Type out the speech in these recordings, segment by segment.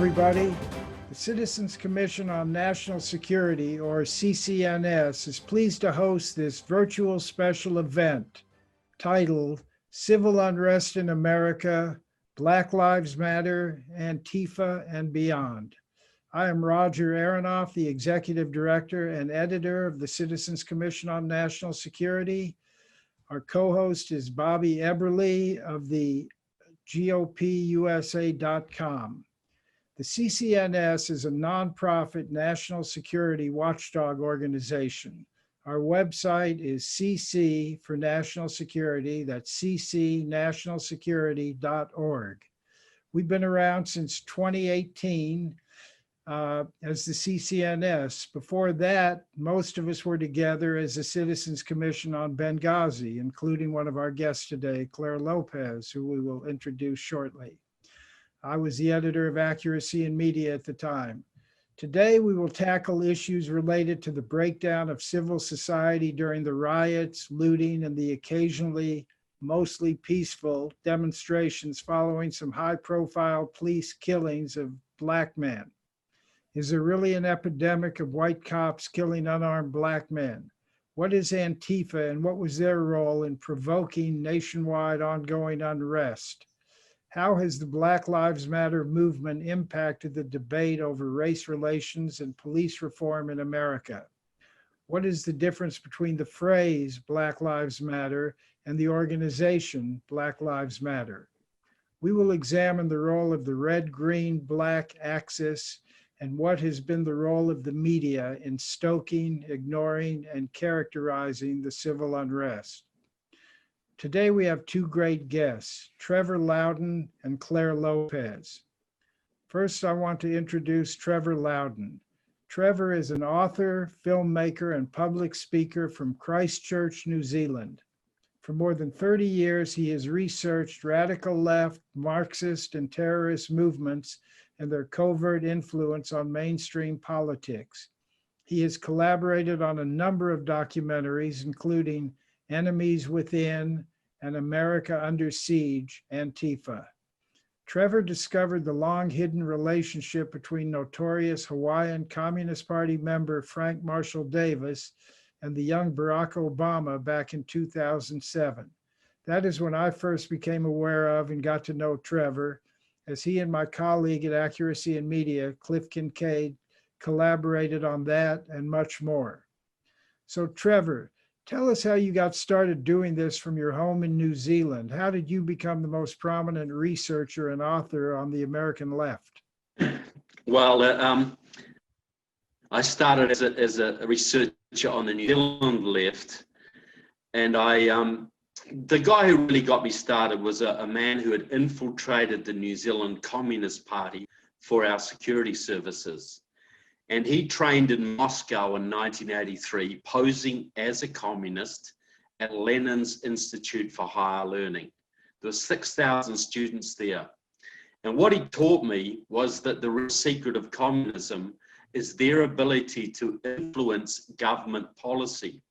everybody. The Citizens Commission on National Security, or CCNS, is pleased to host this virtual special event titled Civil Unrest in America, Black Lives Matter, Antifa and Beyond. I am Roger Aronoff, the Executive Director and Editor of the Citizens Commission on National Security. Our co-host is Bobby Eberle of the GOPUSA.com. The CCNS is a nonprofit national security watchdog organization. Our website is CC for National Security, that's ccnationalsecurity.org. We've been around since 2018 as the CCNS. Before that, most of us were together as the Citizens Commission on Benghazi, including one of our guests today, Clare Lopez, who we will introduce shortly. I was the editor of Accuracy and Media at the time. Today, we will tackle issues related to the breakdown of civil society during the riots, looting, and the occasionally mostly peaceful demonstrations following some high-profile police killings of Black men. Is there really an epidemic of white cops killing unarmed Black men? What is Antifa and what was their role in provoking nationwide ongoing unrest? How has the Black Lives Matter movement impacted the debate over race relations and police reform in America? What is the difference between the phrase Black Lives Matter and the organization Black Lives Matter? We will examine the role of the red, green, black axis and what has been the role of the media in stoking, ignoring, and characterizing the civil unrest. Today we have two great guests, Trevor Louden and Clare Lopez. First, I want to introduce Trevor Louden. Trevor is an author, filmmaker, and public speaker from Christchurch, New Zealand. For more than 30 years, he has researched radical left, Marxist, and terrorist movements and their covert influence on mainstream politics. He has collaborated on a number of documentaries, including Enemies Within and America Under Siege, Antifa. Trevor discovered the long hidden relationship between notorious Hawaiian Communist Party member Frank Marshall Davis and the young Barack Obama back in 2007. That is when I first became aware of and got to know Trevor, as he and my colleague at Accuracy and Media, Cliff Kincaid, collaborated on that and much more. So Trevor, tell us how you got started doing this from your home in New Zealand. How did you become the most prominent researcher and author on the American left? Well, I started as a researcher on the New Zealand left, and the guy who really got me started was a man who had infiltrated the New Zealand Communist Party for our security services. And he trained in Moscow in 1983, posing as a communist at Lenin's Institute for Higher Learning. There were 6,000 students there. And what he taught me was that the real secret of communism is their ability to influence government policy.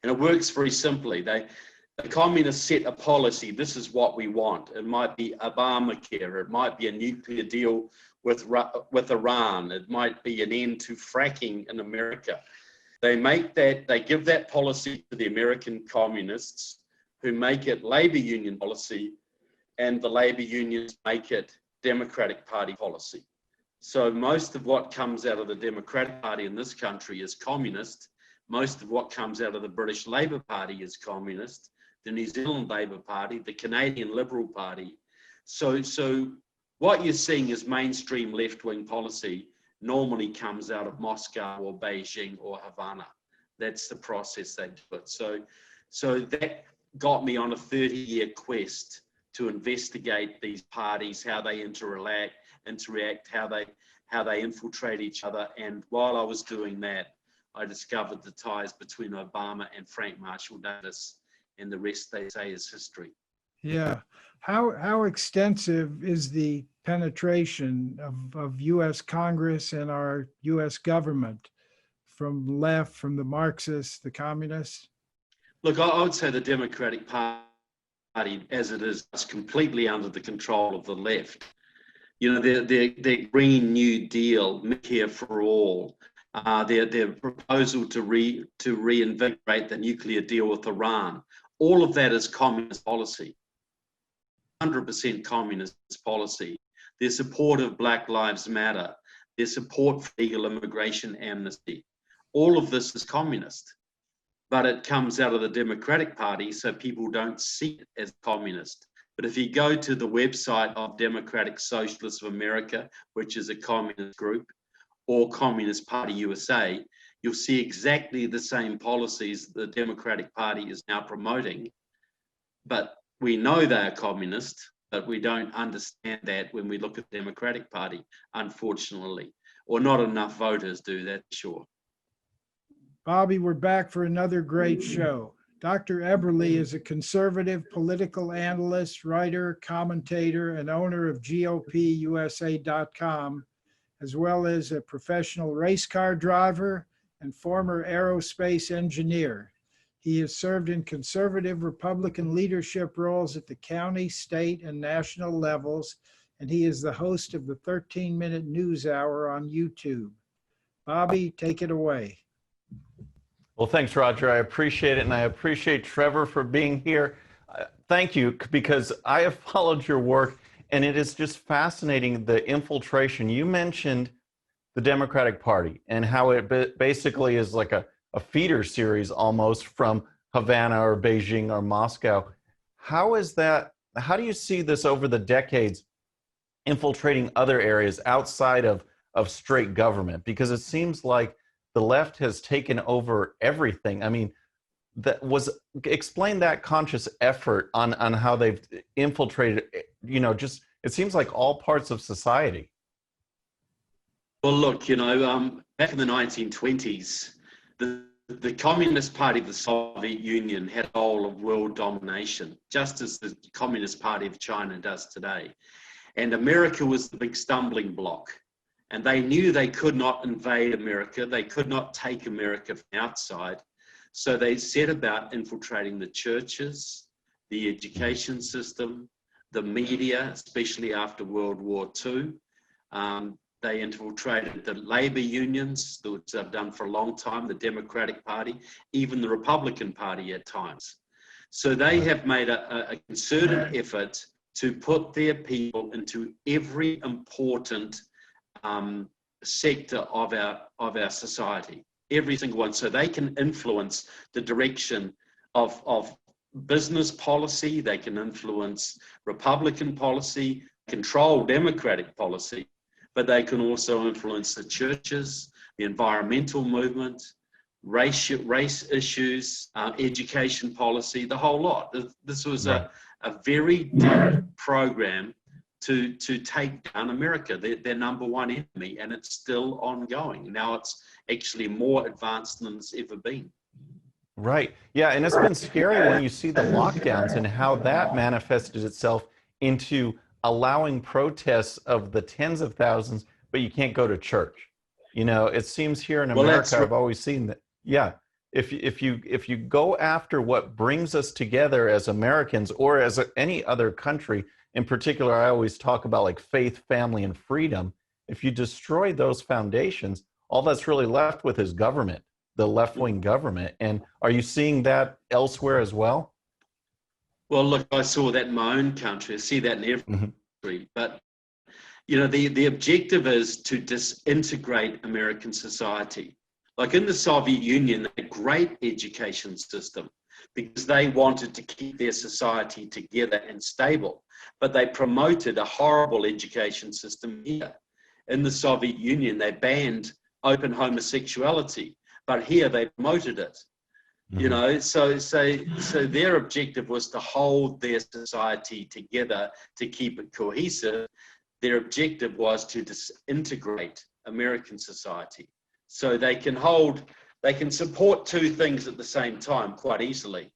And it works very simply. The communists set a policy. This is what we want. It might be Obamacare. It might be a nuclear deal with Iran. It might be an end to fracking in America. They give that policy to the American communists, who make it labor union policy, and the labor unions make it Democratic Party policy. So most of what comes out of the Democratic Party in this country is communist. Most of what comes out of the British Labour Party is communist. The New Zealand Labour Party, the Canadian Liberal Party. So what you're seeing is mainstream left-wing policy normally comes out of Moscow or Beijing or Havana. That's the process they do it. So that got me on a 30-year quest to investigate these parties, how they interact, how they infiltrate each other. And while I was doing that, I discovered the ties between Obama and Frank Marshall Davis, and the rest, they say, is history. Yeah. How extensive is the penetration of U.S. Congress and our U.S. government from the Marxists, the communists? Look, I would say the Democratic Party, as it is completely under the control of the left. You know, their Green New Deal, Medicare for all, their proposal to reinvigorate the nuclear deal with Iran. All of that is communist policy, 100% communist policy. Their support of Black Lives Matter, their support for legal immigration amnesty, all of this is communist. But it comes out of the Democratic Party, so people don't see it as communist. But if you go to the website of Democratic Socialists of America, which is a communist group, or Communist Party USA, you'll see exactly the same policies the Democratic Party is now promoting. But we know they are communist, but we don't understand that when we look at the Democratic Party, unfortunately, or not enough voters do that, sure. Bobby, we're back for another great show. Dr. Eberle is a conservative political analyst, writer, commentator, and owner of GOPusa.com, as well as a professional race car driver and former aerospace engineer. He has served in conservative Republican leadership roles at the county, state, and national levels, and he is the host of the 13-minute news hour on YouTube. Bobby, take it away. Well, thanks, Roger. I appreciate it, and I appreciate Trevor for being here. Thank you, because I have followed your work, and it is just fascinating, the infiltration. You mentioned the Democratic Party and how it basically is like a feeder series almost from Havana or Beijing or Moscow. How is that? How do you see this over the decades infiltrating other areas outside of straight government? Because it seems like the left has taken over everything. I mean, explain that conscious effort on how they've infiltrated, just, it seems like all parts of society. Well, look, back in the 1920s, the Communist Party of the Soviet Union had a goal of world domination, just as the Communist Party of China does today. And America was the big stumbling block. And they knew they could not invade America. They could not take America from outside. So they set about infiltrating the churches, the education system, the media, especially after World War II. They infiltrated the labor unions, which they've done for a long time, the Democratic Party, even the Republican Party at times. So they have made a concerted effort to put their people into every important sector of our society, every single one, so they can influence the direction of business policy, they can influence Republican policy, control Democratic policy, but they can also influence the churches, the environmental movement, race issues, education policy, the whole lot. This was a very deep program to take down America, their number one enemy, and it's still ongoing. Now it's actually more advanced than it's ever been. Right. Yeah, and it's been scary when you see the lockdowns and how that manifested itself into allowing protests of the tens of thousands, but you can't go to church. It seems here in America, I've always seen that. Yeah, if you go after what brings us together as Americans or as any other country, in particular, I always talk about like faith, family, and freedom. If you destroy those foundations, all that's really left with is government, the left-wing government. And are you seeing that elsewhere as well? Well, look, I saw that in my own country. I see that in every country. But, the objective is to disintegrate American society. Like in the Soviet Union, they had a great education system because they wanted to keep their society together and stable. But they promoted a horrible education system here. In the Soviet Union, they banned open homosexuality, but here they promoted it. So their objective was to hold their society together, to keep it cohesive. Their objective was to disintegrate American society. So they can support two things at the same time quite easily.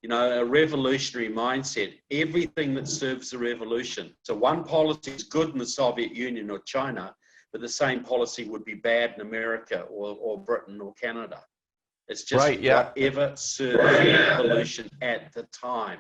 A revolutionary mindset, everything that serves the revolution. So one policy is good in the Soviet Union or China, but the same policy would be bad in America or Britain or Canada. It's just whatever serves the revolution at the time.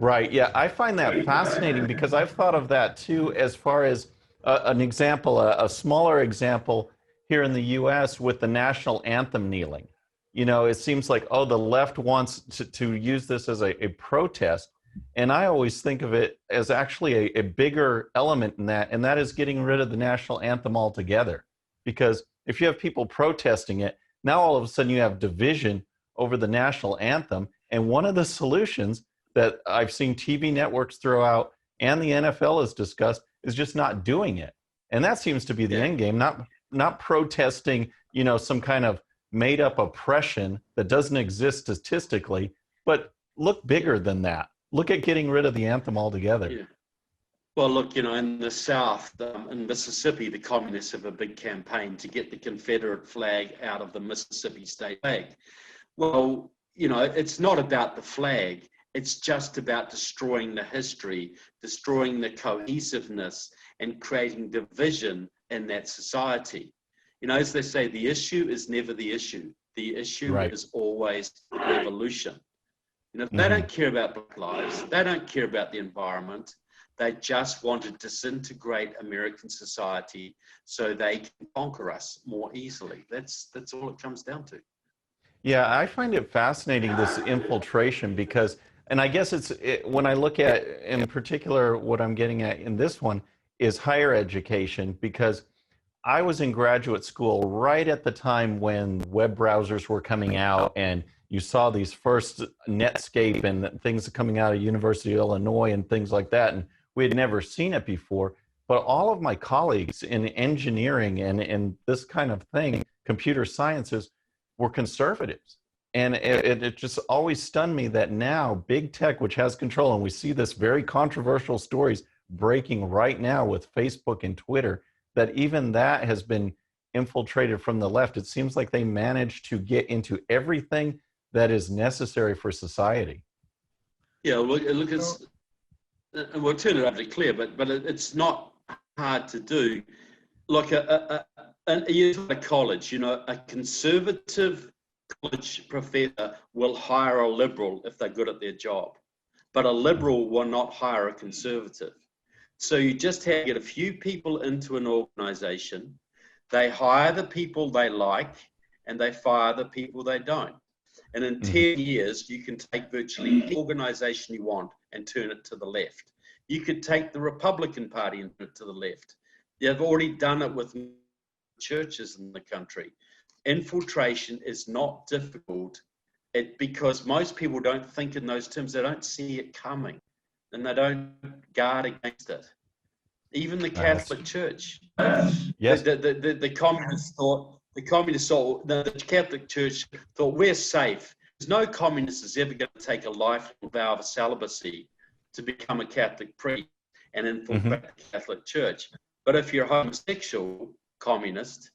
Right. Yeah, I find that fascinating because I've thought of that too, as far as an example, a smaller example here in the U.S. with the national anthem kneeling. You know, it seems like, oh, the left wants to use this as a protest. And I always think of it as actually a bigger element in that, and that is getting rid of the national anthem altogether. Because if you have people protesting it, now all of a sudden you have division over the national anthem. And one of the solutions that I've seen TV networks throw out and the NFL has discussed is just not doing it. And that seems to be the end game, not protesting, you know, some kind of made up oppression that doesn't exist statistically, but look bigger than that. Look at getting rid of the anthem altogether. Yeah. Well, look, you know, in the South, in Mississippi, the communists have a big campaign to get the Confederate flag out of the Mississippi state flag. Well, you know, it's not about the flag. It's just about destroying the history, destroying the cohesiveness, and creating division in that society. You know, as they say, the issue is never the issue. The issue is always revolution. You know, they don't care about Black lives. They don't care about the environment. They just want to disintegrate American society so they can conquer us more easily. That's all it comes down to. Yeah, I find it fascinating, this infiltration, because, and I guess when I look at, in particular, what I'm getting at in this one is higher education, because I was in graduate school right at the time when web browsers were coming out, and you saw these first Netscape and things coming out of University of Illinois and things like that, and we had never seen it before. But all of my colleagues in engineering and in this kind of thing, computer sciences, were conservatives. And it just always stunned me that now big tech, which has control, and we see this very controversial stories breaking right now with Facebook and Twitter, that even that has been infiltrated from the left. It seems like they managed to get into everything that is necessary for society. Yeah, look, it's, we'll turn it over to Claire, but it's not hard to do. Like a college, you know, a conservative college professor will hire a liberal if they're good at their job, but a liberal will not hire a conservative. So you just have to get a few people into an organization, they hire the people they like, and they fire the people they don't. And in 10 years, you can take virtually any organization you want and turn it to the left. You could take the Republican Party and turn it to the left. They've already done it with churches in the country. Infiltration is not difficult because most people don't think in those terms. They don't see it coming, and they don't guard against it. Even the Catholic Church. Yes. The communists thought, the Catholic Church thought, we're safe. There's no communist is ever going to take a lifelong vow of celibacy to become a Catholic priest and infiltrate the Catholic Church. But if you're a homosexual communist,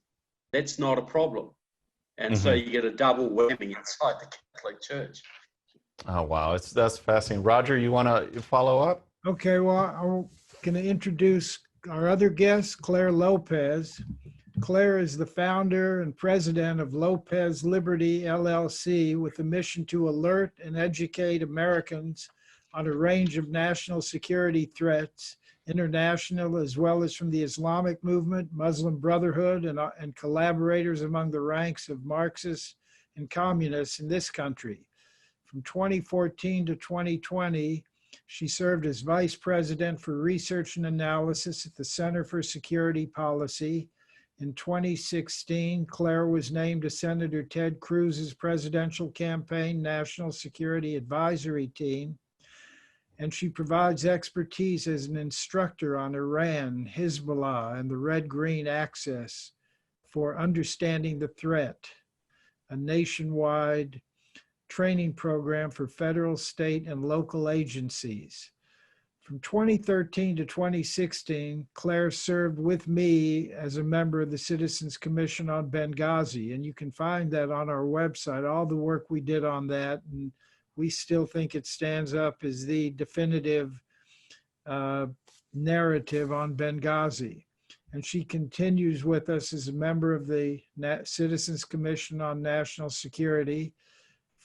that's not a problem. And so you get a double whammy inside the Catholic Church. Oh, wow. That's fascinating. Roger, you want to follow up? Okay, well, I'm going to introduce our other guest, Clare Lopez. Clare is the founder and president of Lopez Liberty, LLC, with a mission to alert and educate Americans on a range of national security threats, international as well as from the Islamic movement, Muslim Brotherhood, and collaborators among the ranks of Marxists and communists in this country. From 2014 to 2020, she served as vice president for research and analysis at the Center for Security Policy. In 2016, Clare was named to Senator Ted Cruz's presidential campaign National Security Advisory Team, and she provides expertise as an instructor on Iran, Hezbollah, and the Red-Green Axis for understanding the threat, a nationwide training program for federal, state, and local agencies. From 2013 to 2016, Clare served with me as a member of the Citizens Commission on Benghazi, and you can find that on our website, all the work we did on that, and we still think it stands up as the definitive narrative on Benghazi. And she continues with us as a member of the Citizens Commission on National Security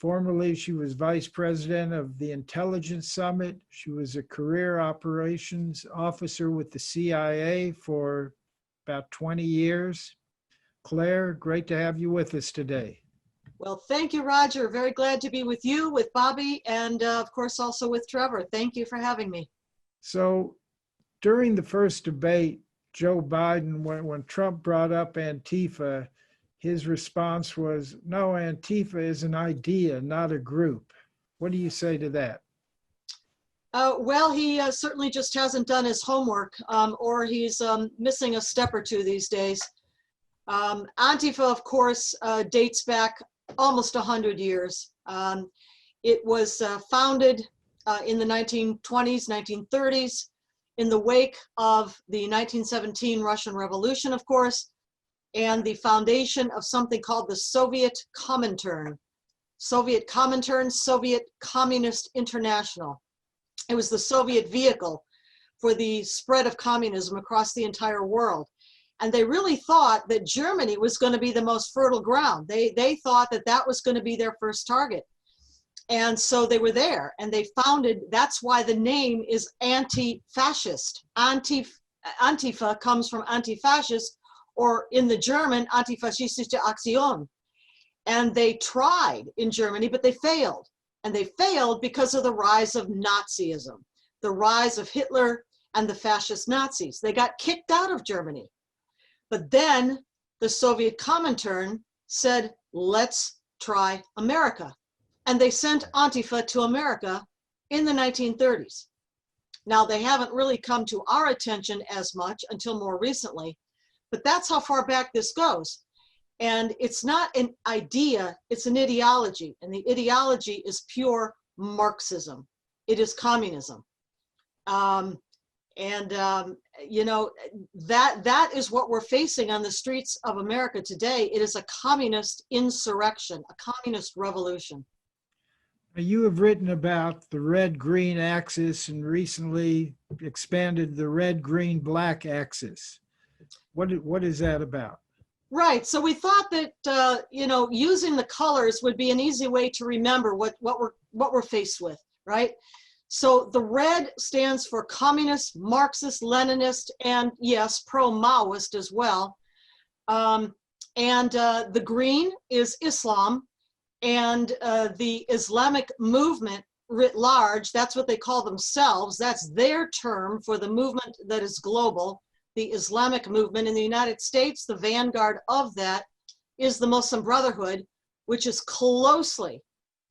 Formerly, she was vice president of the Intelligence Summit. She was a career operations officer with the CIA for about 20 years. Clare, great to have you with us today. Well, thank you, Roger. Very glad to be with you, with Bobby, and of course also with Trevor. Thank you for having me. So during the first debate, Joe Biden, when Trump brought up Antifa, his response was, no, Antifa is an idea, not a group. What do you say to that? Well, he certainly just hasn't done his homework, or he's missing a step or two these days. Antifa, of course, dates back almost 100 years. It was founded in the 1920s, 1930s, in the wake of the 1917 Russian Revolution, of course, and the foundation of something called the Soviet Comintern. Soviet Comintern, Soviet Communist International. It was the Soviet vehicle for the spread of communism across the entire world. And they really thought that Germany was going to be the most fertile ground. They thought that that was going to be their first target. And so they were there, and they founded, that's why the name is anti-fascist. Antifa comes from anti-fascist, or in the German, antifaschistische Aktion. And they tried in Germany, but they failed. And they failed because of the rise of Nazism, the rise of Hitler and the fascist Nazis. They got kicked out of Germany. But then the Soviet Comintern said, let's try America. And they sent Antifa to America in the 1930s. Now, they haven't really come to our attention as much until more recently, but that's how far back this goes. And it's not an idea, it's an ideology. And the ideology is pure Marxism. It is communism. You know, that is what we're facing on the streets of America today. It is a communist insurrection, a communist revolution. You have written about the red-green axis and recently expanded the red-green-black axis. What is that about? Right. So we thought that you know, using the colors would be an easy way to remember what we're faced with, right? So the red stands for communist, Marxist, Leninist, and yes, pro-Maoist as well. The green is Islam, and the Islamic movement writ large, that's what they call themselves. That's their term for the movement that is global, the Islamic movement. In the United States, the vanguard of that is the Muslim Brotherhood, which is closely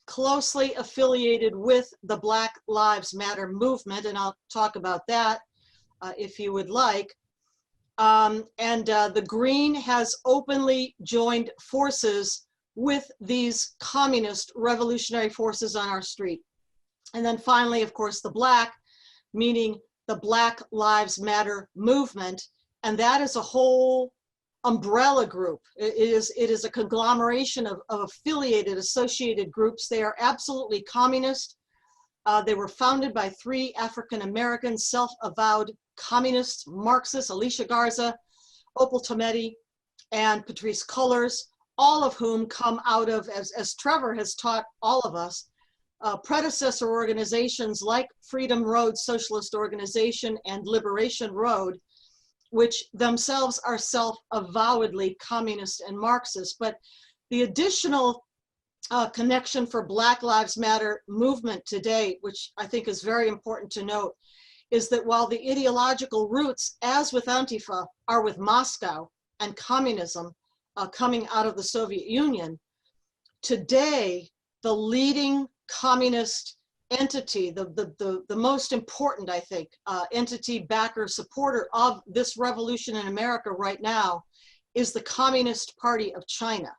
affiliated with the Black Lives Matter movement, and I'll talk about that if you would like. The green has openly joined forces with these communist revolutionary forces on our street. And then finally, of course, the black, meaning the Black Lives Matter movement, and that is a whole umbrella group. It is a conglomeration of affiliated, associated groups. They are absolutely communist. They were founded by 3 African-American self-avowed communists, Marxists, Alicia Garza, Opal Tometi, and Patrisse Cullors, all of whom come out of, as Trevor has taught all of us, predecessor organizations like Freedom Road Socialist Organization and Liberation Road, which themselves are self-avowedly communist and Marxist. But the additional connection for Black Lives Matter movement today, which I think is very important to note, is that while the ideological roots, as with Antifa, are with Moscow and communism coming out of the Soviet Union, today the leading communist entity, the most important, I think, entity, backer, supporter of this revolution in America right now is the Communist Party of China.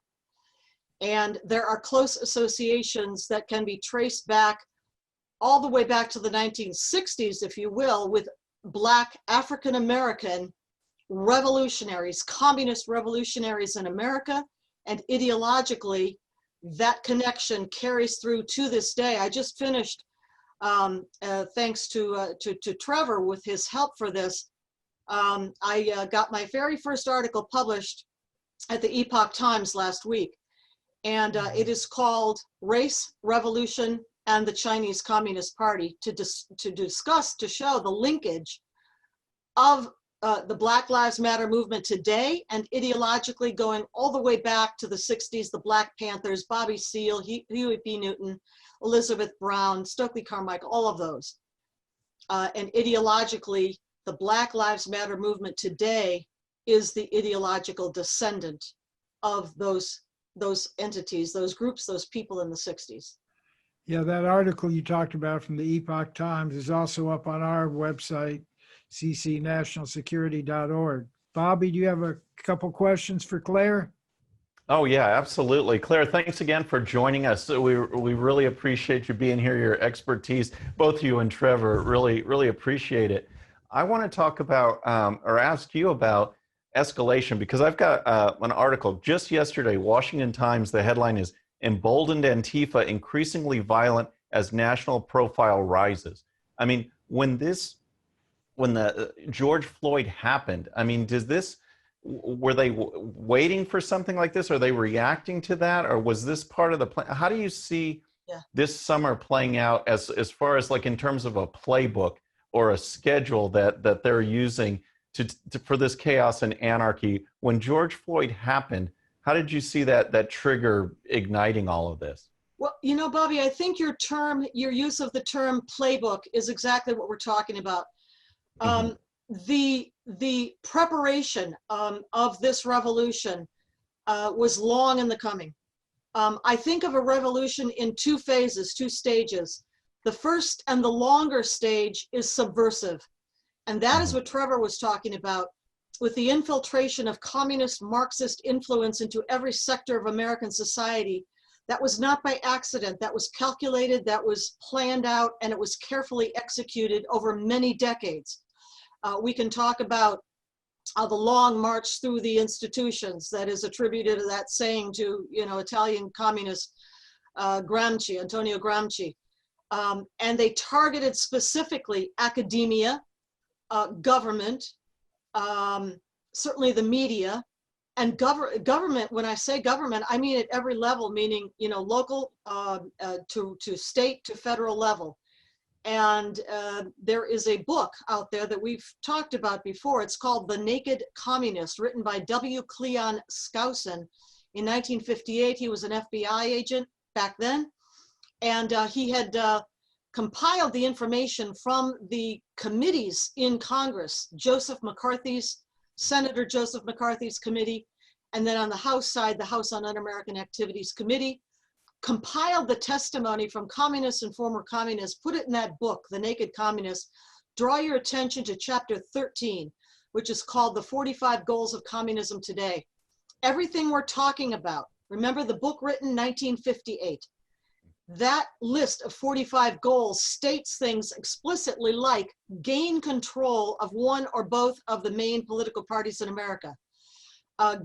And there are close associations that can be traced back all the way back to the 1960s, if you will, with Black African-American revolutionaries, communist revolutionaries in America, and ideologically, that connection carries through to this day. I just finished, thanks to Trevor with his help for this, I got my very first article published at the Epoch Times last week. And it is called Race, Revolution, and the Chinese Communist Party to discuss, to show the linkage of the Black Lives Matter movement today and ideologically going all the way back to the 60s, the Black Panthers, Bobby Seale, Huey P. Newton, Elizabeth Brown, Stokely Carmichael, all of those. And ideologically, the Black Lives Matter movement today is the ideological descendant of those entities, those groups, those people in the 60s. Yeah, that article you talked about from the Epoch Times is also up on our website, ccnationalsecurity.org. Bobby, do you have a couple questions for Claire? Oh, yeah, absolutely. Claire, thanks again for joining us. We really appreciate you being here, your expertise, both you and Trevor, really appreciate it. I want to talk about, or ask you about escalation, because I've got an article just yesterday, Washington Times, the headline is "Emboldened Antifa Increasingly Violent as National Profile Rises." I mean, when the George Floyd happened, I mean, were they waiting for something like this? Are they reacting to that? Or was this part of the plan? How do you see this summer playing out as far as like in terms of a playbook or a schedule that they're using for this chaos and anarchy? When George Floyd happened, how did you see that trigger igniting all of this? Well, you know, Bobby, I think your use of the term playbook is exactly what we're talking about. The preparation of this revolution was long in the coming. I think of a revolution in two phases, two stages. The first and the longer stage is subversive. And that is what Trevor was talking about, with the infiltration of communist Marxist influence into every sector of American society. That was not by accident. That was calculated, that was planned out, and it was carefully executed over many decades. We can talk about the long march through the institutions that is attributed to that saying to, you know, Italian communist Antonio Gramsci. And they targeted specifically academia, government, certainly the media, and government. When I say government, I mean at every level, meaning, you know, local to state to federal level. And there is a book out there that we've talked about before. It's called The Naked Communist, written by W. Cleon Skousen in 1958. He was an FBI agent back then. And he had compiled the information from the committees in Congress, Senator Joseph McCarthy's committee, and then on the House side, the House on Un-American Activities Committee, compiled the testimony from communists and former communists, put it in that book, The Naked Communist. Draw your attention to chapter 13, which is called The 45 Goals of Communism Today. Everything we're talking about, remember the book written in 1958, that list of 45 goals states things explicitly like gain control of one or both of the main political parties in America,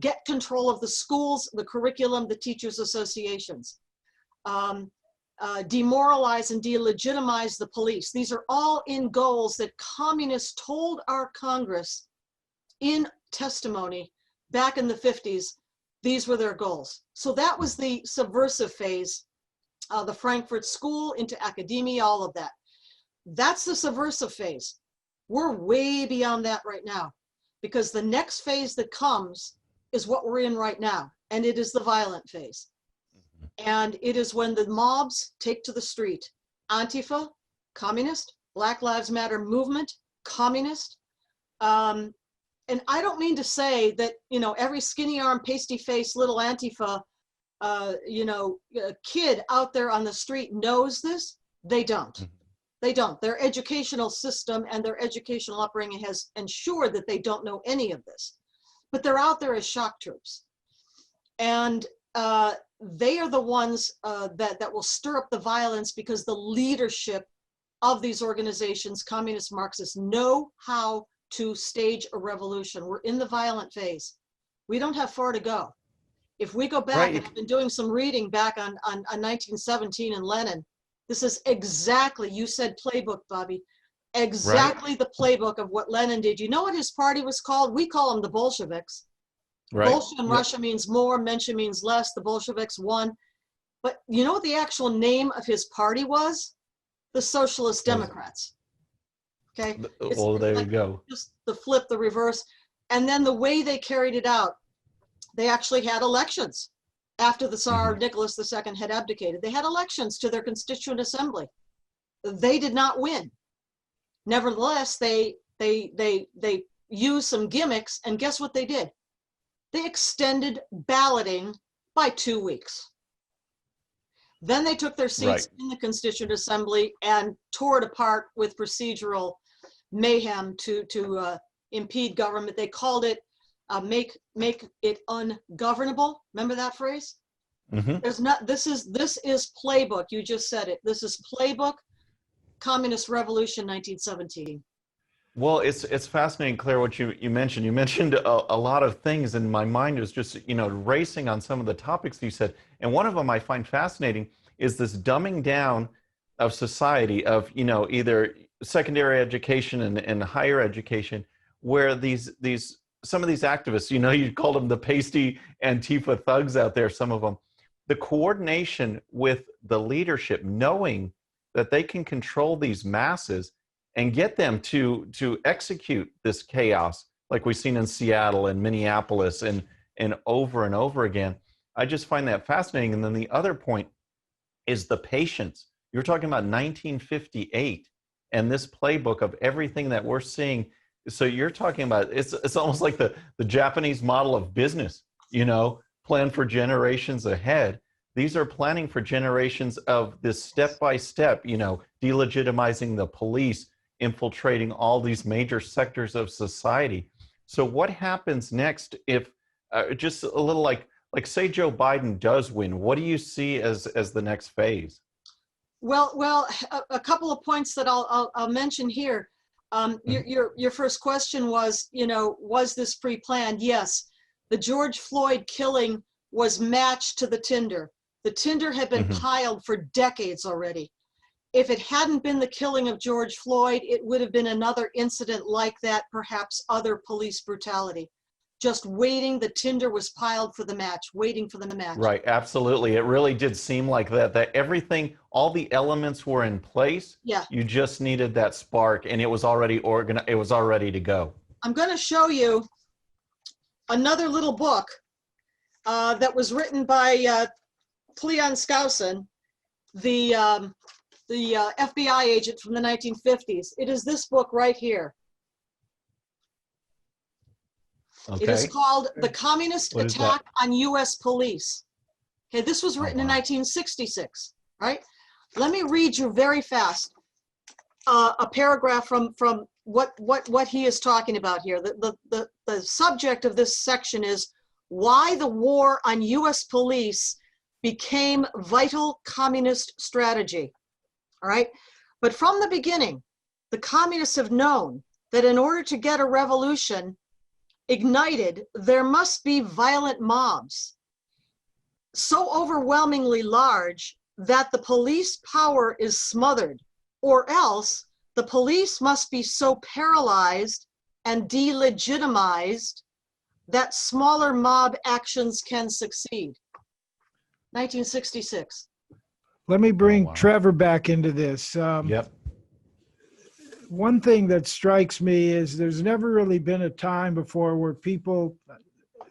get control of the schools, the curriculum, the teachers' associations, demoralize and delegitimize the police. These are all in goals that communists told our Congress in testimony back in the 50s. These were their goals. So that was the subversive phase, the Frankfurt School into academia, all of that. That's the subversive phase. We're way beyond that right now, because the next phase that comes is what we're in right now, and it is the violent phase. And it is when the mobs take to the street. Antifa, communist, Black Lives Matter movement, communist. And I don't mean to say that, you know, every skinny arm, pasty face little Antifa, kid out there on the street knows this. They don't. They don't. Their educational system and their educational upbringing has ensured that they don't know any of this. But they're out there as shock troops. And they are the ones that will stir up the violence, because the leadership of these organizations, communist Marxists, know how to stage a revolution. We're in the violent phase. We don't have far to go. If we go back, and I've been doing some reading back on 1917 and Lenin, this is exactly, you said playbook, Bobby, exactly the playbook of what Lenin did. You know what his party was called? We call them the Bolsheviks. Right. Bolsha in Russia means more, Mensha means less, the Bolsheviks won. But you know what the actual name of his party was? The Socialist Democrats. Okay, Well, there you like go. just the flip, the reverse. And then the way they carried it out, they actually had elections after the Tsar Nicholas II had abdicated. They had elections to their constituent assembly. They did not win. Nevertheless, they used some gimmicks, and guess what they did? They extended balloting by 2 weeks. Then they took their seats in the Constituent Assembly and tore it apart with procedural mayhem to impede government. They called it make it ungovernable. Remember that phrase? There's not. This is playbook. You just said it. This is playbook. Communist Revolution, 1917. Well, it's fascinating, Claire, what you mentioned. You mentioned a lot of things, and my mind is just, racing on some of the topics you said. And one of them I find fascinating is this dumbing down of society, of, either secondary education and higher education, where some of these activists, you called them the pasty Antifa thugs out there, some of them, the coordination with the leadership, knowing that they can control these masses and get them to execute this chaos, like we've seen in Seattle and Minneapolis and over again. I just find that fascinating. And then the other point is the patience. You're talking about 1958 and this playbook of everything that we're seeing. So you're talking about, it's almost like the Japanese model of business, plan for generations ahead. These are planning for generations of this step-by-step, delegitimizing the police, infiltrating all these major sectors of society. So what happens next if, just a little like say Joe Biden does win, what do you see as the next phase? Well, a couple of points that I'll mention here. Your first question was, was this pre-planned? Yes, the George Floyd killing was matched to the tinder. The tinder had been piled for decades already. If it hadn't been the killing of George Floyd, it would have been another incident like that, perhaps other police brutality. Just waiting, the tinder was piled for the match, waiting for the match. Right, absolutely. It really did seem like that everything, all the elements were in place. Yeah. You just needed that spark, and it was already organized, it was all ready to go. I'm going to show you another little book that was written by Cleon Skousen, the FBI agent from the 1950s. It is this book right here. Okay. It is called The Communist Attack on U.S. Police. Okay, this was written in 1966, right? Let me read you very fast a paragraph from what he is talking about here. The subject of this section is why the war on U.S. police became vital communist strategy. All right, but from the beginning, the communists have known that in order to get a revolution ignited, there must be violent mobs so overwhelmingly large that the police power is smothered, or else the police must be so paralyzed and delegitimized that smaller mob actions can succeed. 1966. Let me bring Trevor back into this. Yep. One thing that strikes me is there's never really been a time before where people,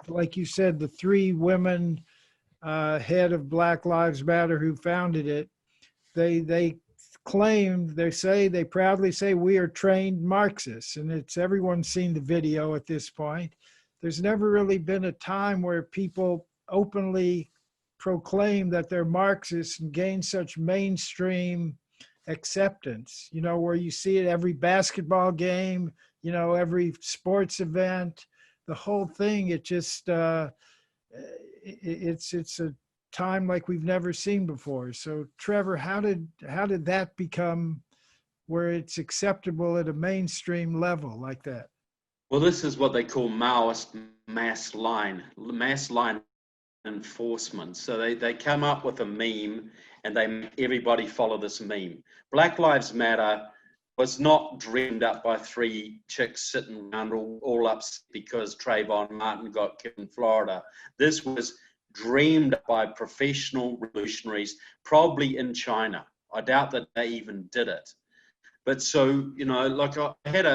like you said, the three women head of Black Lives Matter who founded it, they proudly say we are trained Marxists, and everyone's seen the video at this point. There's never really been a time where people openly proclaim that they're Marxists and gain such mainstream acceptance, where you see it every basketball game, every sports event, the whole thing. It just, it's a time like we've never seen before. So Trevor, how did that become where it's acceptable at a mainstream level like that? Well, this is what they call Maoist mass line enforcement. So they come up with a meme and they make everybody follow this meme. Black Lives Matter was not dreamed up by three chicks sitting around all upset because Trayvon Martin got killed in Florida. This was dreamed up by professional revolutionaries, probably in China. I doubt that they even did it. But so, you know, like I had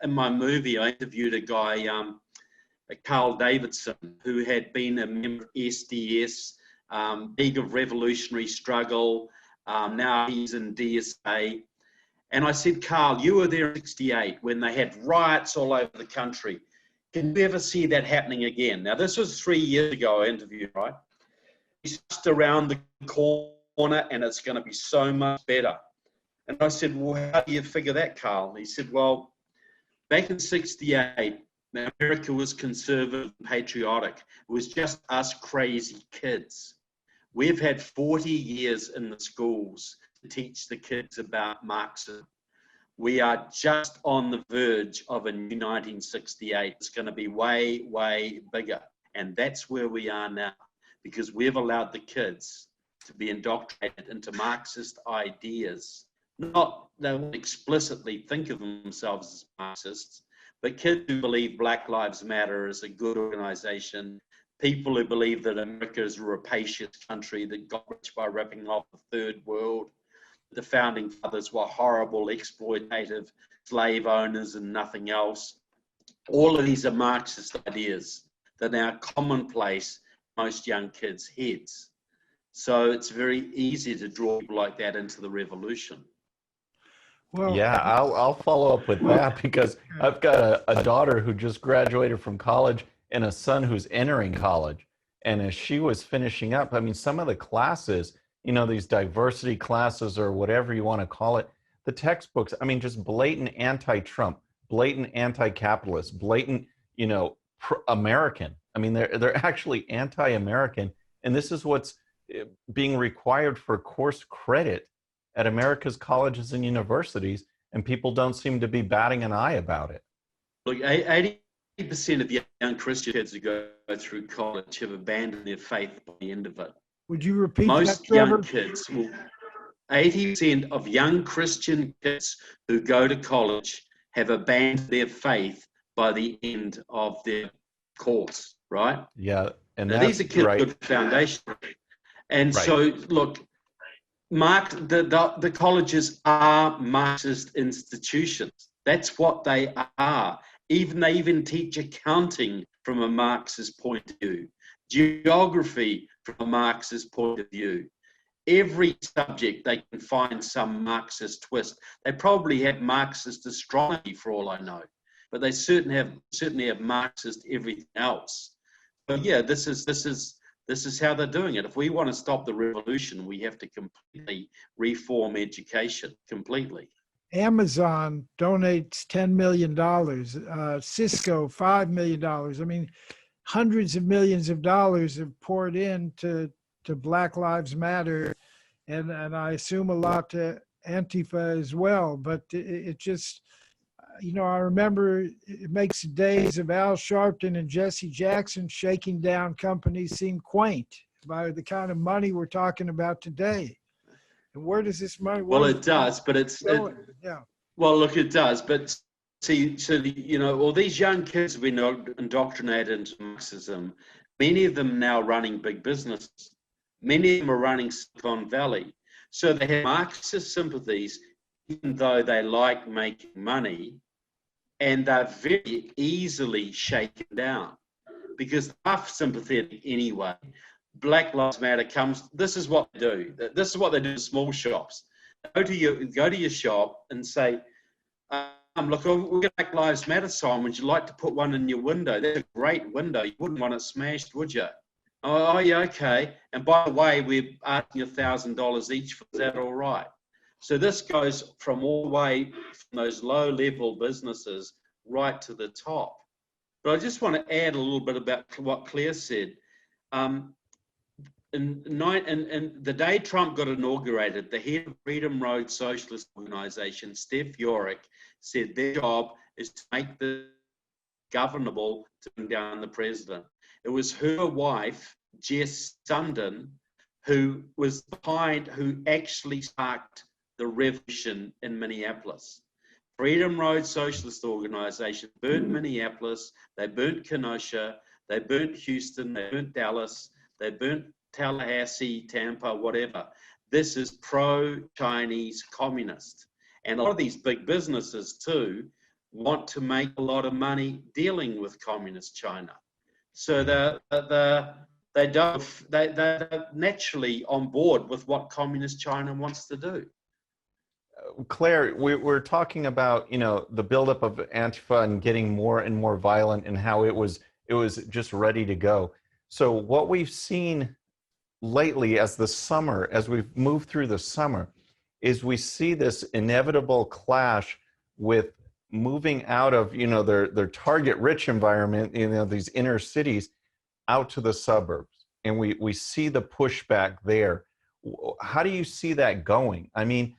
in my movie, I interviewed a guy, Carl Davidson, who had been a member of SDS, League of Revolutionary Struggle. Now he's in DSA. And I said, Carl, you were there in '68 when they had riots all over the country. Can you ever see that happening again? Now, this was 3 years ago, I interviewed, right? He's just around the corner and it's going to be so much better. And I said, well, how do you figure that, Carl? He said, well, back in '68, America was conservative and patriotic. It was just us crazy kids. We've had 40 years in the schools to teach the kids about Marxism. We are just on the verge of a new 1968. It's going to be way, way bigger. And that's where we are now, because we've allowed the kids to be indoctrinated into Marxist ideas. Not they won't explicitly think of themselves as Marxists, but kids who believe Black Lives Matter is a good organization, people who believe that America is a rapacious country that got rich by ripping off the third world, the founding fathers were horrible, exploitative slave owners and nothing else. All of these are Marxist ideas that are now commonplace in most young kids' heads. So it's very easy to draw people like that into the revolution. Well, Yeah, I'll follow up with that because I've got a daughter who just graduated from college and a son who's entering college. And as she was finishing up, I mean, some of the classes, you know, these diversity classes or whatever you want to call it, the textbooks, I mean, just blatant anti-Trump, blatant anti-capitalist, blatant, you know, American. I mean, they're actually anti-American. And this is what's being required for course credit at America's colleges and universities, and people don't seem to be batting an eye about it. Look, 80% of young Christian kids who go through college have abandoned their faith by the end of it. would you repeat that, Most Trevor? young kids, 80% of young Christian kids who go to college have abandoned their faith by the end of their course, right? Yeah, and now, that's these are kids right. with foundation. And Right. so, look, the colleges are Marxist institutions. That's what they are. They even teach accounting from a Marxist point of view, geography from a Marxist point of view. Every subject they can find some Marxist twist. They probably have Marxist astronomy for all I know, but they certainly have Marxist everything else. But yeah, this is how they're doing it. If we want to stop the revolution, we have to completely reform education completely. Amazon donates $10 million, Cisco $5 million. I mean, hundreds of millions of dollars have poured into Black Lives Matter, and I assume a lot to Antifa as well. But it just, you know, I remember it makes the days of Al Sharpton and Jesse Jackson shaking down companies seem quaint by the kind of money we're talking about today. And where does this money? Well, it does, but yeah. Well, look, it does, but see, so you know, all these young kids have been indoctrinated into Marxism. Many of them now running big businesses. Many of them are running Silicon Valley. So they have Marxist sympathies, even though they like making money, and they're very easily shaken down because they're sympathetic anyway. Black Lives Matter comes, this is what they do. This is what they do in small shops. Go to your shop and say, look, we've got Black Lives Matter sign. Would you like to put one in your window? That's a great window. You wouldn't want it smashed, would you? Oh, yeah, okay. And by the way, we're asking $1,000 each. Is that all right? So this goes from all the way from those low-level businesses right to the top. But I just want to add a little bit about what Claire said. In the day Trump got inaugurated, the head of Freedom Road Socialist Organization, Steph Yorick, said their job is to make the governable to bring down the president. It was her wife, Jess Sundin, who was behind, who actually sparked the revolution in Minneapolis. Freedom Road Socialist Organization burnt Minneapolis, they burnt Kenosha, they burnt Houston, they burnt Dallas, they burnt Tallahassee, Tampa, whatever. This is pro-Chinese communist. And a lot of these big businesses too want to make a lot of money dealing with communist China. So they're naturally on board with what communist China wants to do. Claire, we're talking about, you know, the buildup of Antifa and getting more and more violent and how it was just ready to go. So what we've seen lately as we've moved through the summer, is we see this inevitable clash with moving out of, you know, their target rich environment, you know, these inner cities, out to the suburbs. And we see the pushback there. How do you see that going? I mean,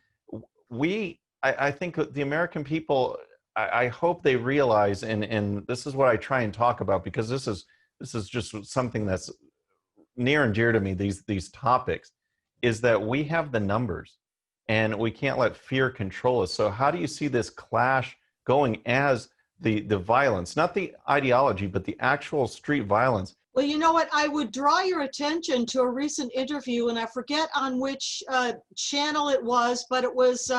I think the American people, I hope they realize, and this is what I try and talk about, because this is just something that's near and dear to me, these topics, is that we have the numbers and we can't let fear control us. So how do you see this clash going as the violence, not the ideology, but the actual street violence? Well, you know what? I would draw your attention to a recent interview, and I forget on which channel it was, but it was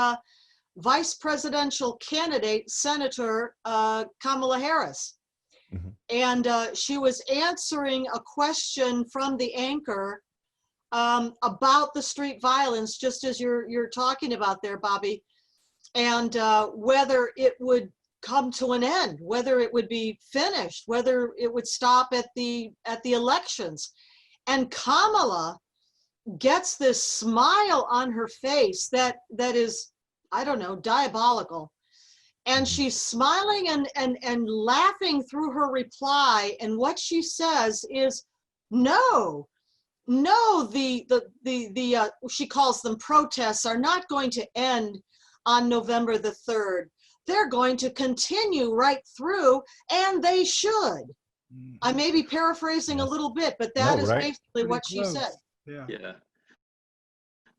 Vice Presidential candidate, Senator Kamala Harris. Mm-hmm. And she was answering a question from the anchor about the street violence, just as you're talking about there, Bobby, and whether it would come to an end, whether it would be finished, whether it would stop at the elections. And Kamala gets this smile on her face that is, I don't know, diabolical. And she's smiling and laughing through her reply. And what she says is, no, she calls them protests, are not going to end on November the 3rd. They're going to continue right through, and they should. I may be paraphrasing a little bit, but that is basically what she said. Yeah.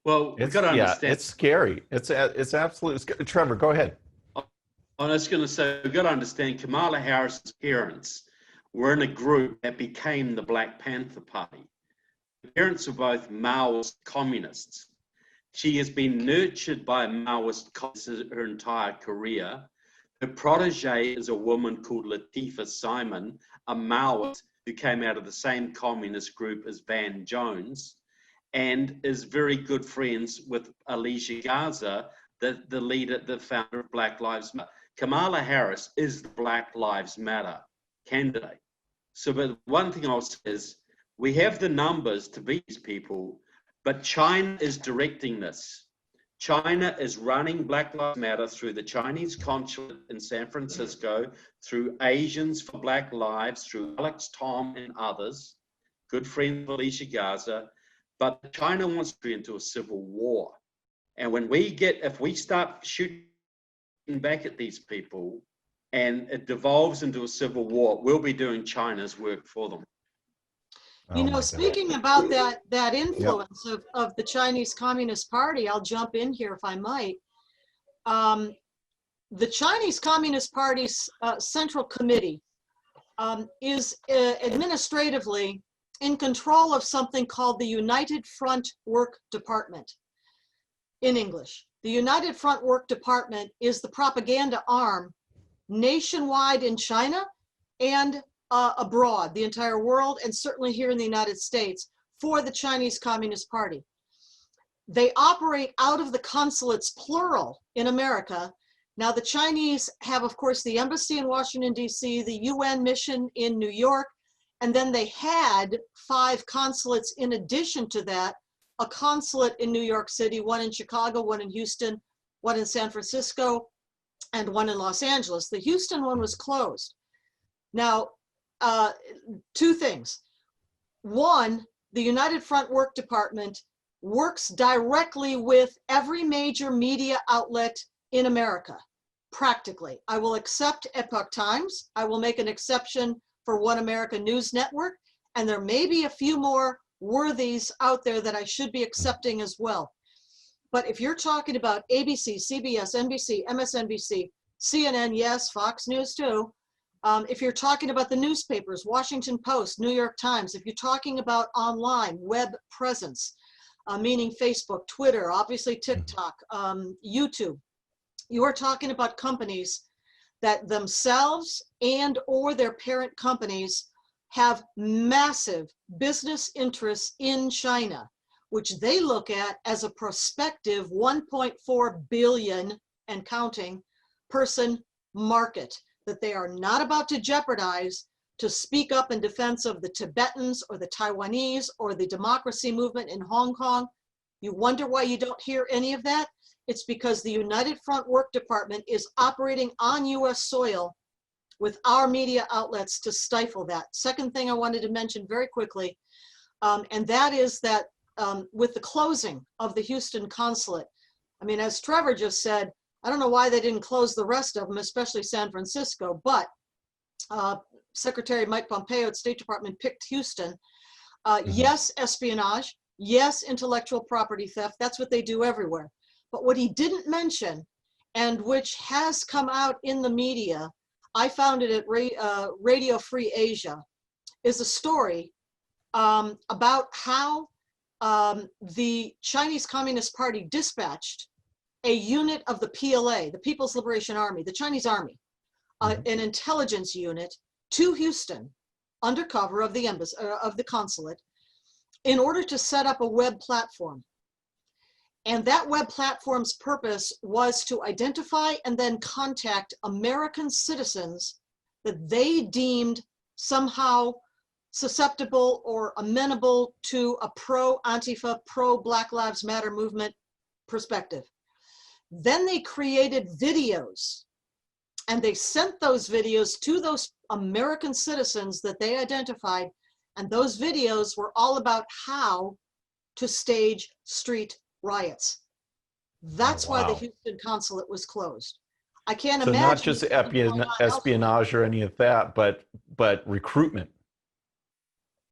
Well, we've got to understand. Yeah, it's scary. It's absolutely scary. Trevor, go ahead. I was going to say, we've got to understand Kamala Harris's parents were in a group that became the Black Panther Party. The parents were both Maoist communists. She has been nurtured by Maoist communists her entire career. Her protege is a woman called Latifah Simon, a Maoist who came out of the same communist group as Van Jones, and is very good friends with Alicia Garza, the leader, the founder of Black Lives Matter. Kamala Harris is the Black Lives Matter candidate. So, but one thing I'll say is, we have the numbers to beat these people, but China is directing this. China is running Black Lives Matter through the Chinese consulate in San Francisco, through Asians for Black Lives, through Alex Tom and others, good friend of Alicia Garza. But China wants to be into a civil war. And if we start shooting back at these people and it devolves into a civil war, we'll be doing China's work for them. You know, speaking about that influence of the Chinese Communist Party, I'll jump in here if I might. The Chinese Communist Party's Central Committee is administratively in control of something called the United Front Work Department in English. The United Front Work Department is the propaganda arm nationwide in China and abroad, the entire world, and certainly here in the United States, for the Chinese Communist Party. They operate out of the consulates, plural, in America. Now, the Chinese have, of course, the embassy in Washington, D.C., the UN mission in New York, and then they had 5 consulates in addition to that, a consulate in New York City, one in Chicago, one in Houston, one in San Francisco, and one in Los Angeles. The Houston one was closed. Now, 2 things. One, the United Front Work Department works directly with every major media outlet in America, practically. I will accept Epoch Times. I will make an exception for One America News Network, and there may be a few more worthies out there that I should be accepting as well. But if you're talking about ABC, CBS, NBC, MSNBC, CNN, yes, Fox News too. If you're talking about the newspapers, Washington Post, New York Times, if you're talking about online web presence, meaning Facebook, Twitter, obviously TikTok, YouTube, you are talking about companies that themselves and or their parent companies have massive business interests in China, which they look at as a prospective 1.4 billion and counting person market that they are not about to jeopardize to speak up in defense of the Tibetans or the Taiwanese or the democracy movement in Hong Kong. You wonder why you don't hear any of that? It's because the United Front Work Department is operating on US soil with our media outlets to stifle that. Second thing I wanted to mention very quickly, and that is that with the closing of the Houston consulate, I mean, as Trevor just said, I don't know why they didn't close the rest of them, especially San Francisco, but Secretary Mike Pompeo at State Department picked Houston. Yes, espionage, yes, intellectual property theft, that's what they do everywhere. But what he didn't mention, and which has come out in the media, I found it at Radio Free Asia, is a story about how the Chinese Communist Party dispatched a unit of the PLA, the People's Liberation Army, the Chinese Army, an intelligence unit to Houston, undercover of the embassy, of the consulate, in order to set up a web platform. And that web platform's purpose was to identify and then contact American citizens that they deemed somehow susceptible or amenable to a pro-Antifa, pro-Black Lives Matter movement perspective. Then they created videos, and they sent those videos to those American citizens that they identified, and those videos were all about how to stage street riots. That's why the Houston consulate was closed. I can't imagine. So not just espionage or any of that, but recruitment.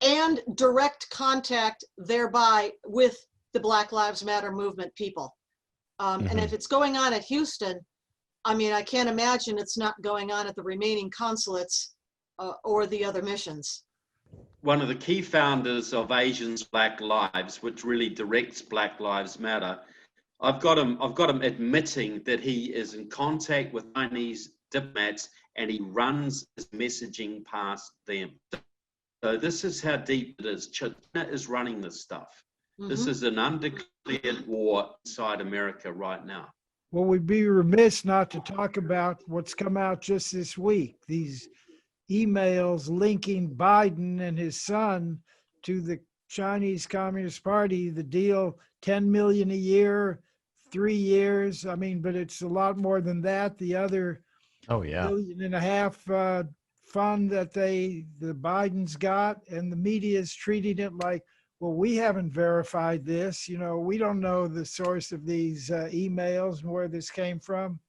And direct contact thereby with the Black Lives Matter movement people. And if it's going on at Houston, I mean, I can't imagine it's not going on at the remaining consulates or the other missions. One of the key founders of Asians Black Lives, which really directs Black Lives Matter, I've got him admitting that he is in contact with Chinese diplomats and he runs his messaging past them. So this is how deep it is. China is running this stuff. This is an undeclared war inside America right now. Well, we'd be remiss not to talk about what's come out just this week. These emails linking Biden and his son to the Chinese Communist Party, the deal, 10 million a year, 3 years. I mean, but it's a lot more than that. The other $1.5 billion fund that the Bidens got, and the media is treating it like, well, we haven't verified this. You know, we don't know the source of these emails and where this came from.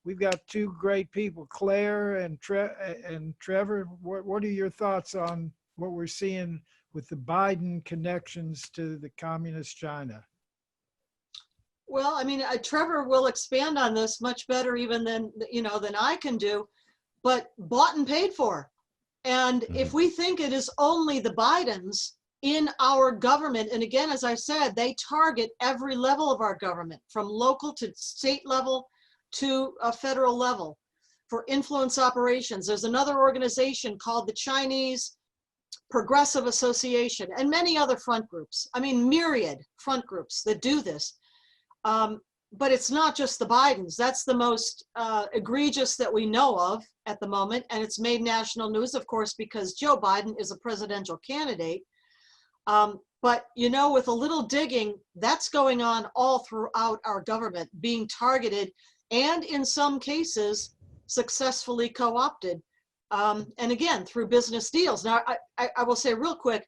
We've got two great people, Clare and Trevor. What are your thoughts on what we're seeing with the Biden connections to the communist China? Well, I mean, Trevor will expand on this much better even than I can do, but bought and paid for. And if we think it is only the Bidens in our government, and again, as I said, they target every level of our government, from local to state level to a federal level for influence operations. There's another organization called the Chinese Progressive Association and many other front groups. I mean, myriad front groups that do this. But it's not just the Bidens. That's the most egregious that we know of at the moment. And it's made national news, of course, because Joe Biden is a presidential candidate. But, you know, with a little digging, that's going on all throughout our government, being targeted and in some cases successfully co-opted. And again, through business deals. Now, I will say real quick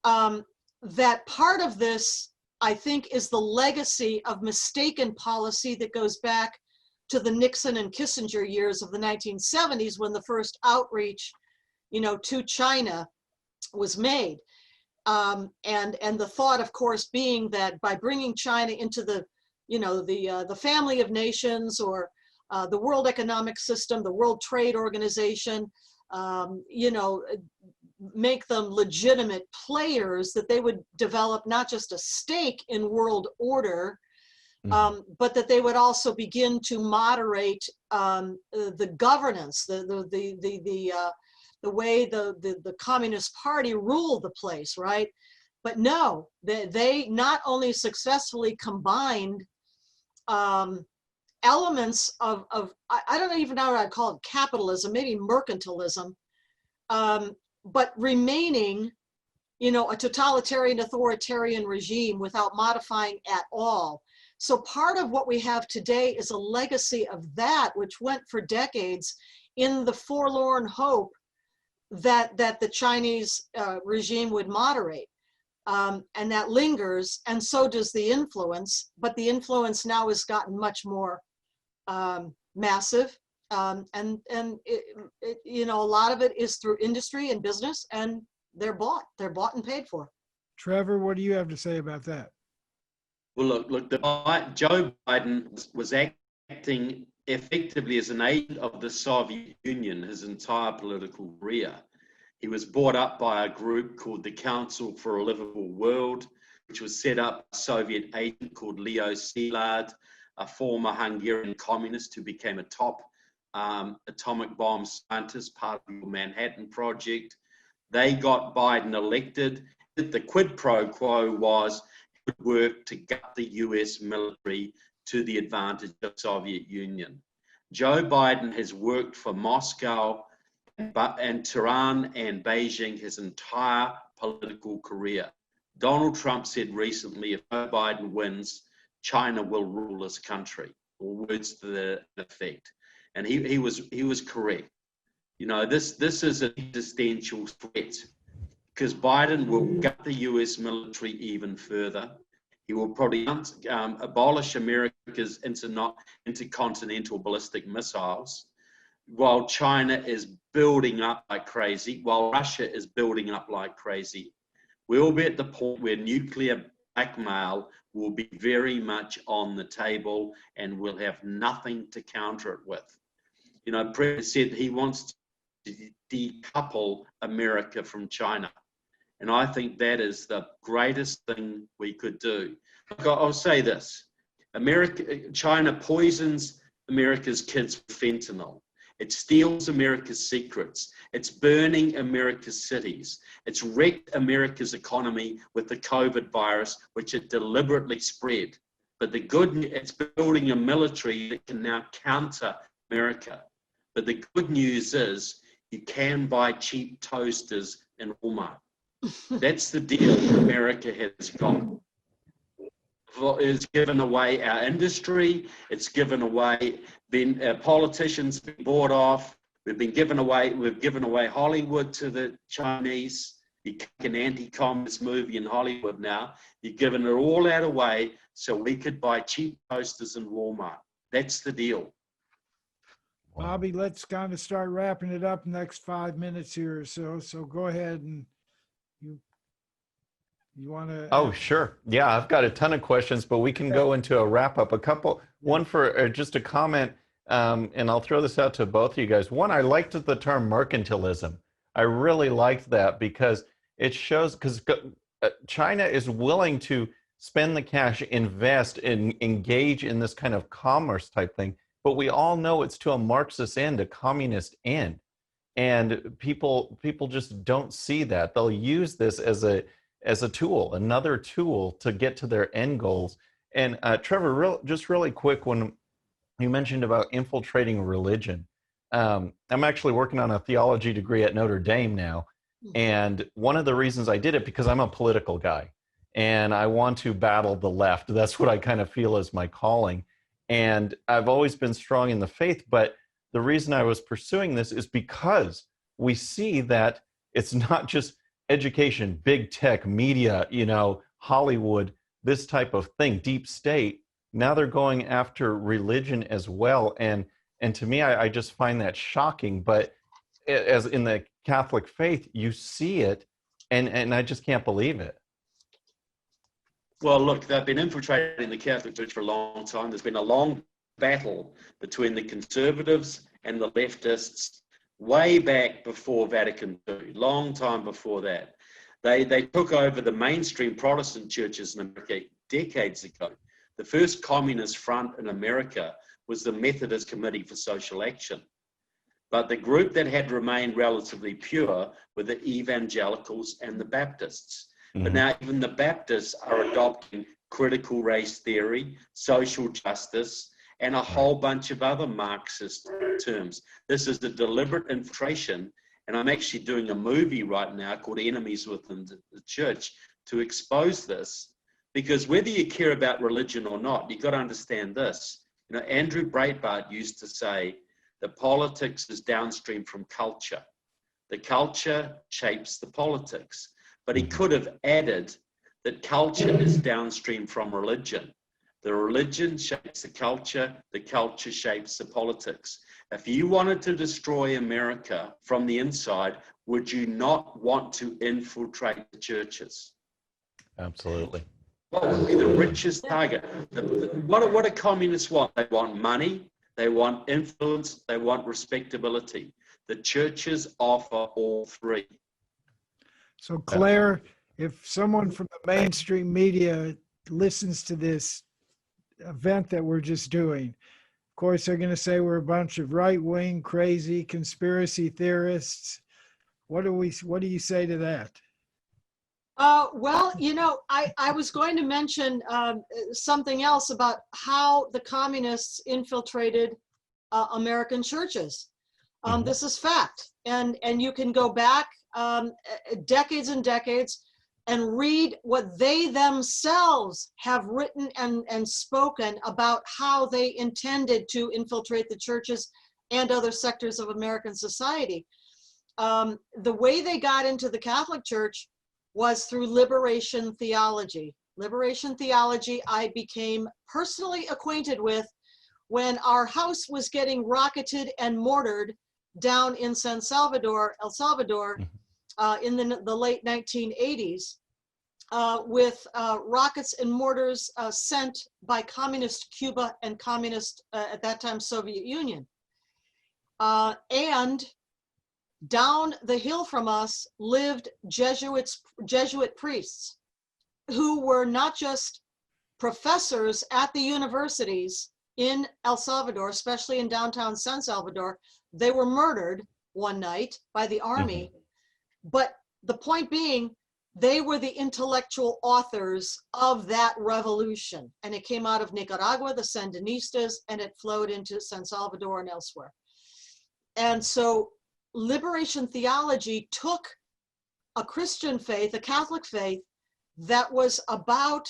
that part of this, I think, is the legacy of mistaken policy that goes back to the Nixon and Kissinger years of the 1970s, when the first outreach, to China was made. And the thought, of course, being that by bringing China into the family of nations, or the World Economic System, the World Trade Organization, you know, make them legitimate players, that they would develop not just a stake in world order, but that they would also begin to moderate the governance, the way the Communist Party ruled the place, right? But no, they not only successfully combined elements of I don't even know what I'd call it, capitalism, maybe mercantilism, but remaining, you know, a totalitarian authoritarian regime without modifying at all. So part of what we have today is a legacy of that, which went for decades in the forlorn hope that the Chinese regime would moderate. And that lingers, and so does the influence, but the influence now has gotten much more massive. And you know, a lot of it is through industry and business, and they're bought and paid for. Trevor, what do you have to say about that? Well, look, Joe Biden was acting effectively as an agent of the Soviet Union his entire political career. He was brought up by a group called the Council for a Livable World, which was set up by a Soviet agent called Leo Szilard, a former Hungarian communist who became a top atomic bomb scientist, part of the Manhattan Project. They got Biden elected. The quid pro quo was he would work to gut the US military to the advantage of the Soviet Union. Joe Biden has worked for Moscow and Tehran and Beijing his entire political career. Donald Trump said recently, if Joe Biden wins, China will rule this country, or words to the effect. And he was correct. You know, this is an existential threat, because Biden will gut the US military even further. He will probably abolish America's intercontinental ballistic missiles, while China is building up like crazy, while Russia is building up like crazy. We'll be at the point where nuclear blackmail will be very much on the table, and we'll have nothing to counter it with. You know, President said he wants to decouple America from China. And I think that is the greatest thing we could do. I'll say this: China poisons America's kids with fentanyl. It steals America's secrets. It's burning America's cities. It's wrecked America's economy with the COVID virus, which it deliberately spread. But the good news, it's building a military that can now counter America. But the good news is you can buy cheap toasters in Walmart. That's the deal America has got. It's given away our industry. It's given away, politicians been bought off. We've given away Hollywood to the Chinese. You make an anti-communist movie in Hollywood now. You've given it all out away so we could buy cheap toasters in Walmart. That's the deal. Bobby, let's kind of start wrapping it up in the next 5 minutes here or so. So go ahead, and you want to? Oh, sure. Yeah, I've got a ton of questions, but we can go into a wrap up. One for just a comment, and I'll throw this out to both of you guys. One, I liked the term mercantilism. I really liked that because it shows, because China is willing to spend the cash, invest, and engage in this kind of commerce type thing. But we all know it's to a Marxist end, a communist end. And people just don't see that. They'll use this as a tool, another tool to get to their end goals. And Trevor, just really quick, when you mentioned about infiltrating religion, I'm actually working on a theology degree at Notre Dame now. And one of the reasons I did it, because I'm a political guy and I want to battle the left. That's what I kind of feel is my calling. And I've always been strong in the faith, but the reason I was pursuing this is because we see that it's not just education, big tech, media, Hollywood, this type of thing, deep state. Now they're going after religion as well. And to me, I just find that shocking. But as in the Catholic faith, you see it, and I just can't believe it. Well, look, they've been infiltrating the Catholic Church for a long time. There's been a long battle between the conservatives and the leftists way back before Vatican II, long time before that. They took over the mainstream Protestant churches in America decades ago. The first communist front in America was the Methodist Committee for Social Action. But the group that had remained relatively pure were the evangelicals and the Baptists. But now even the Baptists are adopting critical race theory, social justice, and a whole bunch of other Marxist terms. This is a deliberate infiltration, and I'm actually doing a movie right now called Enemies Within the Church to expose this, because whether you care about religion or not, you've got to understand this. You know, Andrew Breitbart used to say that politics is downstream from culture. The culture shapes the politics. But he could have added that culture is downstream from religion. The religion shapes the culture shapes the politics. If you wanted to destroy America from the inside, would you not want to infiltrate the churches? Absolutely. What would be the richest target? What do communists want? They want money, they want influence, they want respectability. The churches offer all three. So Claire, if someone from the mainstream media listens to this event that we're just doing, of course, they're going to say we're a bunch of right-wing, crazy conspiracy theorists. What do you say to that? Well, you know, I was going to mention something else about how the communists infiltrated American churches. This is fact. And you can go back decades and decades and read what they themselves have written and spoken about how they intended to infiltrate the churches and other sectors of American society. The way they got into the Catholic Church was through liberation theology. Liberation theology I became personally acquainted with when our house was getting rocketed and mortared down in El Salvador, in the late 1980s, with rockets and mortars sent by communist Cuba and communist, at that time, Soviet Union. And down the hill from us lived Jesuit priests who were not just professors at the universities in El Salvador, especially in downtown San Salvador. They were murdered one night by the army. But the point being, they were the intellectual authors of that revolution. And it came out of Nicaragua, the Sandinistas, and it flowed into San Salvador and elsewhere. And so liberation theology took a Christian faith, a Catholic faith, that was about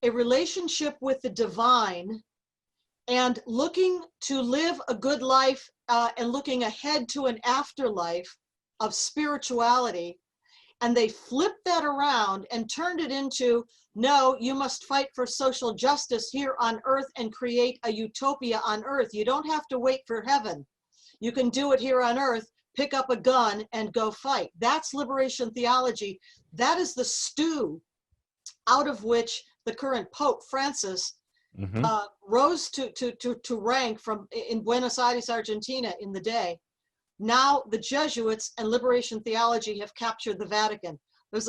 a relationship with the divine and looking to live a good life and looking ahead to an afterlife of spirituality. And they flipped that around and turned it into, no, you must fight for social justice here on earth and create a utopia on earth. You don't have to wait for heaven. You can do it here on earth, pick up a gun and go fight. That's liberation theology. That is the stew out of which the current Pope Francis rose to rank from in Buenos Aires, Argentina in the day. Now the Jesuits and liberation theology have captured the Vatican. There's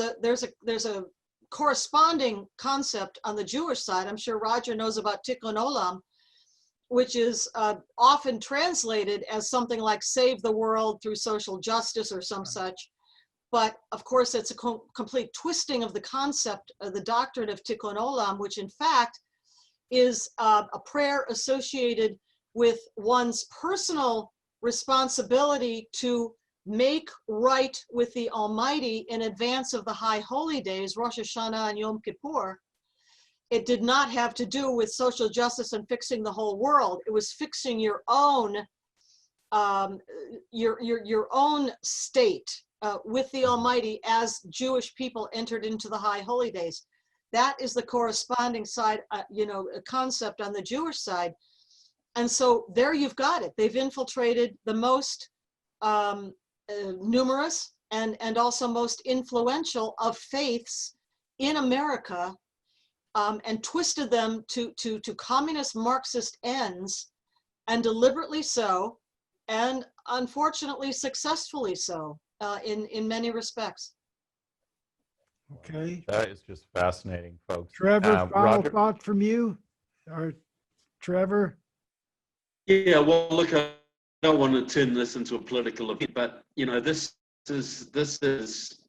a corresponding concept on the Jewish side. I'm sure Roger knows about Tikkun Olam, which is often translated as something like save the world through social justice or some such. But of course, it's a complete twisting of the concept of the doctrine of Tikkun Olam, which in fact is a prayer associated with one's personal responsibility to make right with the Almighty in advance of the high holy days, Rosh Hashanah and Yom Kippur. It did not have to do with social justice and fixing the whole world. It was fixing your own state with the Almighty as Jewish people entered into the high holy days. That is the corresponding side, concept on the Jewish side. And so there you've got it. They've infiltrated the most numerous and also most influential of faiths in America, and twisted them to communist Marxist ends and deliberately so, and unfortunately successfully so in many respects. Okay. That is just fascinating, folks. Trevor, final Roger? thought from you? Or Trevor? Yeah, well, look, I don't want to turn this into a political event, but you know, this is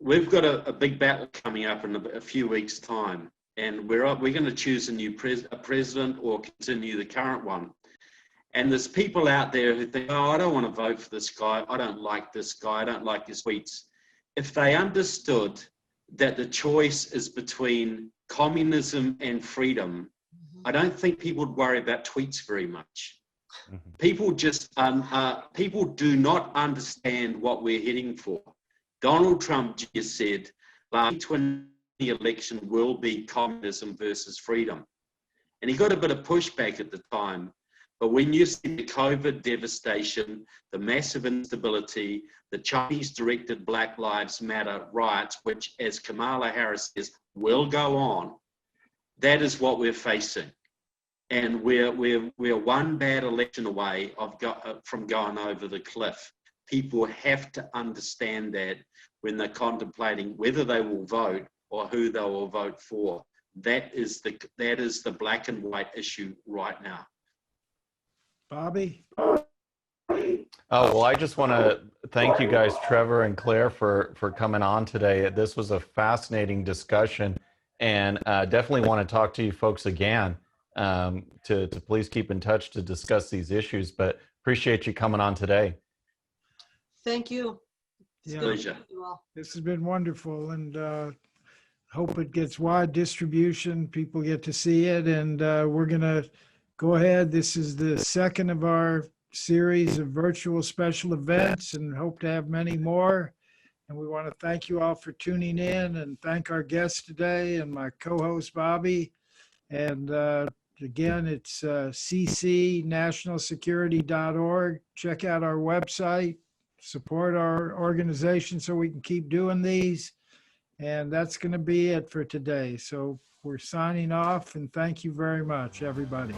we've got a big battle coming up in a few weeks' time, and we're going to choose a new president or continue the current one. And there's people out there who think, oh, I don't want to vote for this guy. I don't like this guy. I don't like his tweets. If they understood that the choice is between communism and freedom, I don't think people would worry about tweets very much. People just, people do not understand what we're heading for. Donald Trump just said, the 2020 election will be communism versus freedom. And he got a bit of pushback at the time. But when you see the COVID devastation, the massive instability, the Chinese-directed Black Lives Matter riots, which, as Kamala Harris says, will go on, that is what we're facing. And we're one bad election away from going over the cliff. People have to understand that when they're contemplating whether they will vote or who they will vote for. That is the black and white issue right now. Bobby? Oh, well, I just want to thank you guys, Trevor and Claire, for coming on today. This was a fascinating discussion, and definitely want to talk to you folks again to please keep in touch to discuss these issues, but appreciate you coming on today. Thank you. Yeah, Pleasure. Thank you all. this has been wonderful, and hope it gets wide distribution. People get to see it, and we're going to go ahead. This is the second of our series of virtual special events, and hope to have many more. And we want to thank you all for tuning in, and thank our guests today and my co-host Bobby. And again, it's ccnationalsecurity.org. Check out our website, support our organization so we can keep doing these. And that's going to be it for today. So we're signing off, and thank you very much, everybody.